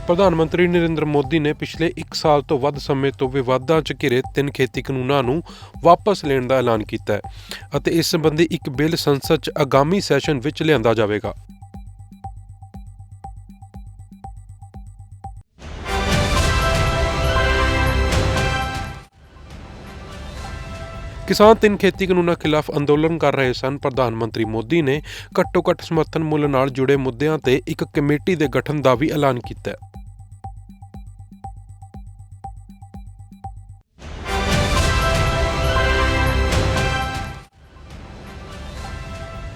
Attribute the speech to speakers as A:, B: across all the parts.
A: ਪ੍ਰਧਾਨ ਮੰਤਰੀ ਨਰਿੰਦਰ ਮੋਦੀ ਨੇ ਪਿਛਲੇ 1 ਸਾਲ ਤੋਂ ਵੱਧ ਸਮੇਂ ਤੋਂ ਵਿਵਾਦਾਂ 'ਚ ਘਿਰੇ 3 ਖੇਤੀ ਕਾਨੂੰਨਾਂ ਨੂੰ ਵਾਪਸ ਲੈਣ ਦਾ ਐਲਾਨ ਕੀਤਾ ਹੈ ਅਤੇ ਇਸ ਸੰਬੰਧੀ ਇੱਕ ਬਿੱਲ ਸੰਸਦ 'ਚ ਆਗਾਮੀ ਸੈਸ਼ਨ ਵਿੱਚ ਲਿਆਂਦਾ ਜਾਵੇਗਾ। ਕਿਸਾਨ 3 ਖੇਤੀ ਕਾਨੂੰਨਾਂ ਖਿਲਾਫ ਅੰਦੋਲਨ ਕਰ ਰਹੇ ਸਨ। ਪ੍ਰਧਾਨ ਮੰਤਰੀ ਮੋਦੀ ਨੇ ਘੱਟੋ-ਘੱਟ ਸਮਰਥਨ ਮੁੱਲ ਨਾਲ ਜੁੜੇ ਮੁੱਦਿਆਂ ਤੇ ਇੱਕ ਕਮੇਟੀ ਦੇ ਗਠਨ ਦਾ ਵੀ ਐਲਾਨ ਕੀਤਾ ਹੈ।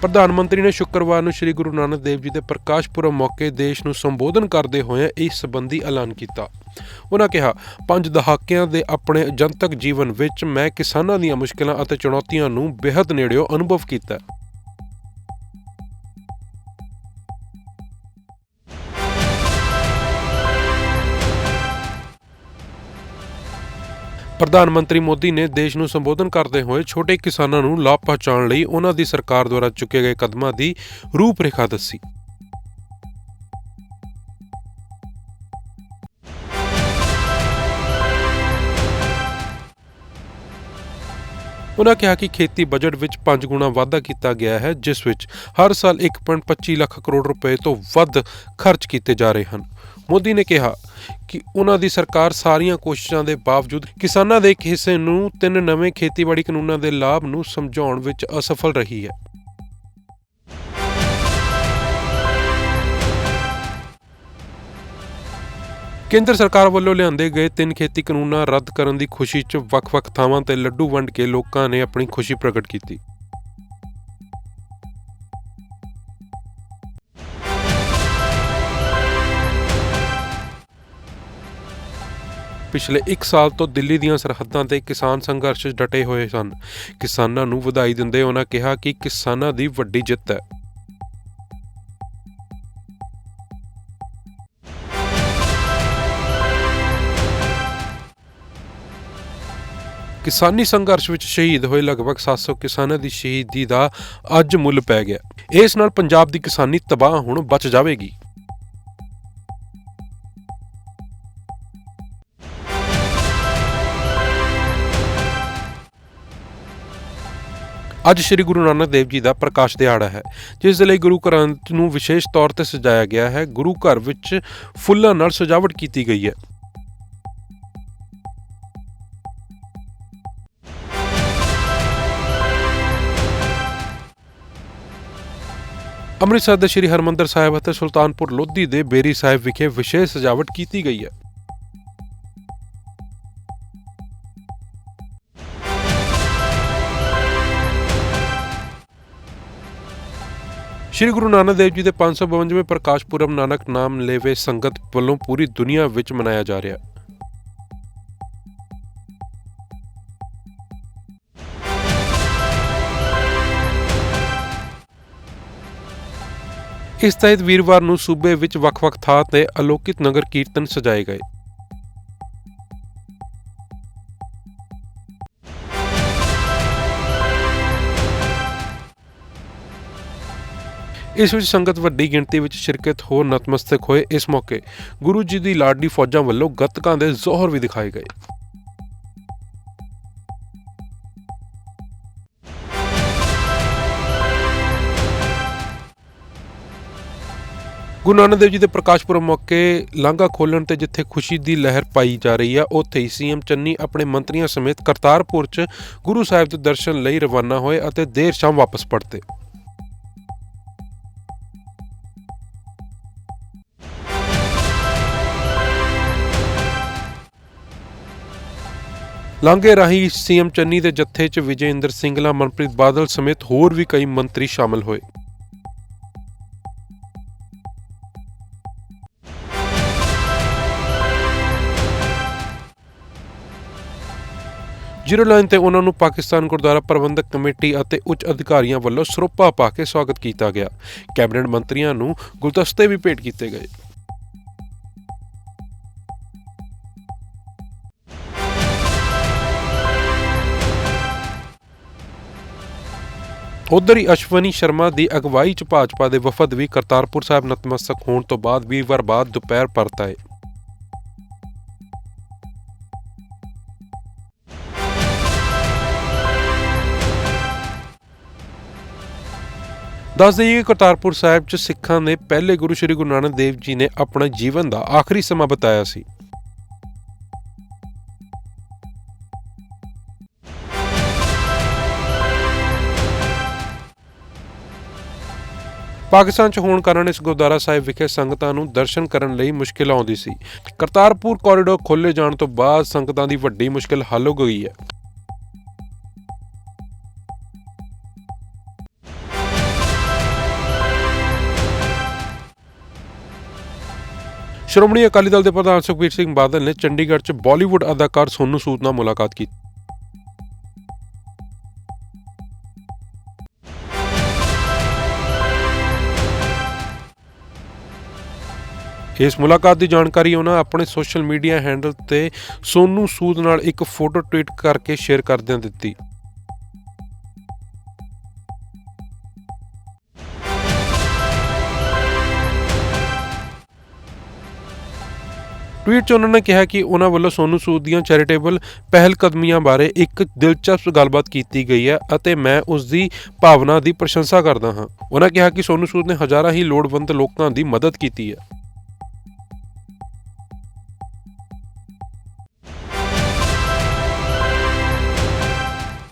A: ਪ੍ਰਧਾਨ ਮੰਤਰੀ ਨੇ ਸ਼ੁੱਕਰਵਾਰ ਨੂੰ ਸ੍ਰੀ ਗੁਰੂ ਨਾਨਕ ਦੇਵ ਜੀ ਦੇ ਪ੍ਰਕਾਸ਼ ਪੁਰਬ ਮੌਕੇ ਦੇਸ਼ ਨੂੰ ਸੰਬੋਧਨ ਕਰਦੇ ਹੋਏ ਇਸ ਸੰਬੰਧੀ ਐਲਾਨ ਕੀਤਾ। ਉਨ੍ਹਾਂ ਕਿਹਾ, 5 ਦਹਾਕਿਆਂ ਦੇ ਆਪਣੇ ਜਨਤਕ ਜੀਵਨ ਵਿੱਚ ਮੈਂ ਕਿਸਾਨਾਂ ਦੀਆਂ ਮੁਸ਼ਕਿਲਾਂ ਅਤੇ ਚੁਣੌਤੀਆਂ ਨੂੰ ਬੇਹੱਦ ਨੇੜਿਓਂ ਅਨੁਭਵ ਕੀਤਾ। ਪ੍ਰਧਾਨ ਮੰਤਰੀ ਮੋਦੀ ਨੇ ਦੇਸ਼ ਨੂੰ ਸੰਬੋਧਨ ਕਰਦੇ ਹੋਏ ਛੋਟੇ ਕਿਸਾਨਾਂ ਨੂੰ ਲਾਭ ਪਹੁੰਚਾਉਣ ਲਈ ਉਨ੍ਹਾਂ ਦੀ ਸਰਕਾਰ ਦੁਆਰਾ ਚੁੱਕੇ ਗਏ ਕਦਮਾਂ ਦੀ ਰੂਪਰੇਖਾ ਦੱਸੀ। ਉਨ੍ਹਾਂ ਕਿਹਾ ਕਿ ਖੇਤੀ ਬਜਟ ਵਿੱਚ 5 ਗੁਣਾ ਵਾਧਾ ਕੀਤਾ ਗਿਆ ਹੈ, ਜਿਸ ਵਿੱਚ ਹਰ ਸਾਲ 1.25 ਲੱਖ ਕਰੋੜ ਰੁਪਏ ਤੋਂ ਵੱਧ ਖਰਚ ਕੀਤੇ ਜਾ ਰਹੇ ਹਨ। ਮੋਦੀ ਨੇ ਕਿਹਾ ਕਿ ਉਨ੍ਹਾਂ ਦੀ ਸਰਕਾਰ ਸਾਰੀਆਂ ਕੋਸ਼ਿਸ਼ਾਂ ਦੇ ਬਾਵਜੂਦ ਕਿਸਾਨਾਂ ਦੇ ਇੱਕ ਹਿੱਸੇ ਨੂੰ 3 ਨਵੇਂ ਖੇਤੀਬਾੜੀ ਕਾਨੂੰਨਾਂ ਦੇ ਲਾਭ ਨੂੰ ਸਮਝਾਉਣ ਵਿੱਚ ਅਸਫਲ ਰਹੀ ਹੈ। ਕੇਂਦਰ ਸਰਕਾਰ ਵੱਲੋਂ ਲਿਆਂਦੇ ਗਏ 3 ਖੇਤੀ ਕਾਨੂੰਨਾਂ ਰੱਦ ਕਰਨ ਦੀ ਖੁਸ਼ੀ 'ਚ ਵੱਖ-ਵੱਖ ਥਾਵਾਂ ਤੇ ਲੱਡੂ ਵੰਡ ਕੇ ਲੋਕਾਂ ਨੇ ਆਪਣੀ ਖੁਸ਼ੀ ਪ੍ਰਗਟ ਕੀਤੀ। ਪਿਛਲੇ 1 ਸਾਲ ਤੋਂ ਦਿੱਲੀ ਦੀਆਂ ਸਰਹੱਦਾਂ ਤੇ ਕਿਸਾਨ ਸੰਘਰਸ਼ 'ਚ ਡਟੇ ਹੋਏ ਸਨ। ਕਿਸਾਨਾਂ ਨੂੰ ਵਧਾਈ ਦਿੰਦੇ ਉਨ੍ਹਾਂ ਕਿਹਾ ਕਿ ਕਿਸਾਨਾਂ ਦੀ ਵੱਡੀ ਜਿੱਤ ਹੈ। ਕਿਸਾਨੀ ਸੰਘਰਸ਼ ਵਿੱਚ ਸ਼ਹੀਦ ਹੋਏ ਲਗਭਗ 700 ਕਿਸਾਨਾਂ ਦੀ ਸ਼ਹੀਦੀ ਦਾ ਅੱਜ ਮੁੱਲ ਪੈ ਗਿਆ। ਇਸ ਨਾਲ ਪੰਜਾਬ ਦੀ ਕਿਸਾਨੀ ਤਬਾਹ ਹੁਣ ਬਚ ਜਾਵੇਗੀ। ਅੱਜ ਸ੍ਰੀ ਗੁਰੂ ਨਾਨਕ ਦੇਵ ਜੀ ਦਾ ਪ੍ਰਕਾਸ਼ ਦਿਹਾੜਾ ਹੈ, ਜਿਸ ਦੇ ਲਈ ਗੁਰੂ ਘਰਾਂ ਨੂੰ ਵਿਸ਼ੇਸ਼ ਤੌਰ ਤੇ ਸਜਾਇਆ ਗਿਆ ਹੈ। ਗੁਰੂ ਘਰ ਵਿੱਚ ਫੁੱਲਾਂ ਨਾਲ ਸਜਾਵਟ ਕੀਤੀ ਗਈ ਹੈ। ਅੰਮ੍ਰਿਤਸਰ ਦੇ ਸ੍ਰੀ ਹਰਿਮੰਦਰ ਸਾਹਿਬ ਅਤੇ ਸੁਲਤਾਨਪੁਰ ਲੋਧੀ ਦੇ ਬੇਰੀ ਸਾਹਿਬ ਵਿਖੇ ਵਿਸ਼ੇਸ਼ ਸਜਾਵਟ ਕੀਤੀ ਗਈ ਹੈ। ਸ੍ਰੀ ਗੁਰੂ ਨਾਨਕ ਦੇਵ ਜੀ ਦੇ 552ਵੇਂ ਪ੍ਰਕਾਸ਼ ਪੁਰਬ ਨਾਨਕ ਨਾਮ ਲੇਵੇ ਸੰਗਤ ਵੱਲੋਂ ਪੂਰੀ ਦੁਨੀਆ ਵਿੱਚ ਮਨਾਇਆ ਜਾ ਰਿਹਾ ਹੈ। ਇਸ ਤਹਿਤ ਵੀਰਵਾਰ ਨੂੰ ਸੂਬੇ ਵਿੱਚ ਵੱਖ-ਵੱਖ ਥਾਂ ਤੇ ਅਲੋਕਿਤ ਨਗਰ ਕੀਰਤਨ ਸਜਾਏ ਗਏ। ਇਸ ਵਿੱਚ ਸੰਗਤ ਵੱਡੀ ਗਿਣਤੀ ਵਿੱਚ ਸ਼ਿਰਕਤ ਹੋ ਨਤਮਸਤਕ ਹੋਏ। ਇਸ ਮੌਕੇ ਗੁਰੂ ਜੀ ਦੀ ਲਾਡਲੀ ਫੌਜਾਂ ਵੱਲੋਂ ਗੱਤਕਾਂ ਦੇ ਜ਼ੋਹਰ ਵੀ ਦਿਖਾਏ ਗਏ। ਗੁਰੂ ਨਾਨਕ ਦੇਵ ਜੀ ਦੇ ਪ੍ਰਕਾਸ਼ ਪੁਰਬ ਮੌਕੇ ਲਾਂਘਾ ਖੋਲ੍ਹਣ ਤੇ ਜਿੱਥੇ ਖੁਸ਼ੀ ਦੀ ਲਹਿਰ ਪਾਈ ਜਾ ਰਹੀ ਹੈ, ਉੱਥੇ ਹੀ ਸੀਐਮ ਚੰਨੀ ਆਪਣੇ ਮੰਤਰੀਆਂ ਸਮੇਤ ਕਰਤਾਰਪੁਰ 'ਚ ਗੁਰੂ ਸਾਹਿਬ ਦੇ ਦਰਸ਼ਨ ਲਈ ਰਵਾਨਾ ਹੋਏ ਅਤੇ ਦੇਰ ਸ਼ਾਮ ਵਾਪਸ ਪਰਤੇ। ਲਾਂਘੇ ਰਾਹੀਂ ਸੀਐਮ ਚੰਨੀ ਦੇ ਜੱਥੇ 'ਚ ਵਿਜੇ ਇੰਦਰ ਸਿੰਗਲਾ, ਮਨਪ੍ਰੀਤ ਬਾਦਲ ਸਮੇਤ ਹੋਰ ਵੀ ਕਈ ਮੰਤਰੀ ਸ਼ਾਮਲ ਹੋਏ। ਜ਼ੀਰੋ ਲਾਈਨ ਤੇ ਉਹਨਾਂ ਨੂੰ ਪਾਕਿਸਤਾਨ ਗੁਰਦੁਆਰਾ ਪ੍ਰਬੰਧਕ ਕਮੇਟੀ ਅਤੇ ਉੱਚ ਅਧਿਕਾਰੀਆਂ ਵੱਲੋਂ ਸਰੋਪਾ ਪਾ ਕੇ ਸਵਾਗਤ ਕੀਤਾ ਗਿਆ। ਕੈਬਨਿਟ ਮੰਤਰੀਆਂ ਨੂੰ ਗੁਲਦਸਤੇ ਵੀ ਭੇਟ ਕੀਤੇ ਗਏ। ਉਧਰ ਹੀ ਅਸ਼ਵਨੀ ਸ਼ਰਮਾ ਦੀ ਅਗਵਾਈ 'ਚ ਭਾਜਪਾ ਦੇ ਵਫਦ ਵੀ ਕਰਤਾਰਪੁਰ ਸਾਹਿਬ ਨਤਮਸਤਕ ਹੋਣ ਤੋਂ ਬਾਅਦ ਵੀਰਵਾਰ ਬਾਅਦ ਦੁਪਹਿਰ ਪਰਤ ਆਏ। ਦੱਸ ਦੇਈਏ ਕਿ ਕਰਤਾਰਪੁਰ ਸਾਹਿਬ 'ਚ ਸਿੱਖਾਂ ਦੇ ਪਹਿਲੇ ਗੁਰੂ ਸ੍ਰੀ ਗੁਰੂ ਨਾਨਕ ਦੇਵ ਜੀ ਨੇ ਆਪਣੇ ਜੀਵਨ ਦਾ ਆਖਰੀ ਸਮਾਂ ਬਿਤਾਇਆ ਸੀ। ਪਾਕਿਸਤਾਨ 'ਚ ਹੋਣ ਕਾਰਨ ਇਸ ਗੁਰਦੁਆਰਾ ਸਾਹਿਬ ਵਿਖੇ ਸੰਗਤਾਂ ਨੂੰ ਦਰਸ਼ਨ ਕਰਨ ਲਈ ਮੁਸ਼ਕਿਲ ਆਉਂਦੀ ਸੀ। ਕਰਤਾਰਪੁਰ ਕੋਰੀਡੋਰ ਖੋਲ੍ਹੇ ਜਾਣ ਤੋਂ ਬਾਅਦ ਸੰਗਤਾਂ ਦੀ ਵੱਡੀ ਮੁਸ਼ਕਿਲ ਹੱਲ ਹੋ ਗਈ ਹੈ। ਸ਼੍ਰੋਮਣੀ ਅਕਾਲੀ ਦਲ ਦੇ ਪ੍ਰਧਾਨ ਸੁਖਬੀਰ ਸਿੰਘ ਬਾਦਲ ਨੇ ਚੰਡੀਗੜ੍ਹ 'ਚ ਬਾਲੀਵੁੱਡ ਅਦਾਕਾਰ ਸੋਨੂ ਸੂਦ ਨਾਲ ਮੁਲਾਕਾਤ ਕੀਤੀ। ਇਸ ਮੁਲਾਕਾਤ ਦੀ ਜਾਣਕਾਰੀ ਉਹਨਾਂ ਆਪਣੇ ਸੋਸ਼ਲ ਮੀਡੀਆ ਹੈਂਡਲ ਤੇ ਸੋਨੂ ਸੂਦ ਨਾਲ ਇੱਕ ਫੋਟੋ ਟਵੀਟ ਕਰਕੇ ਸ਼ੇਅਰ ਕਰਦਿਆਂ ਦਿੱਤੀ। ਟਵੀਟ 'ਚ ਉਹਨਾਂ ਨੇ ਕਿਹਾ ਕਿ ਉਹਨਾਂ ਵੱਲੋਂ ਸੋਨੂ ਸੂਦ ਦੀਆਂ ਚੈਰੀਟੇਬਲ ਪਹਿਲਕਦਮੀਆਂ ਬਾਰੇ ਇੱਕ ਦਿਲਚਸਪ ਗੱਲਬਾਤ ਕੀਤੀ ਗਈ ਹੈ ਅਤੇ ਮੈਂ ਉਸ ਦੀ ਭਾਵਨਾ ਦੀ ਪ੍ਰਸ਼ੰਸਾ ਕਰਦਾ ਹਾਂ। ਉਹਨਾਂ ਕਿਹਾ ਕਿ ਸੋਨੂ ਸੂਦ ਨੇ ਹਜ਼ਾਰਾਂ ਹੀ ਲੋੜਵੰਦ ਲੋਕਾਂ ਦੀ ਮਦਦ ਕੀਤੀ ਹੈ।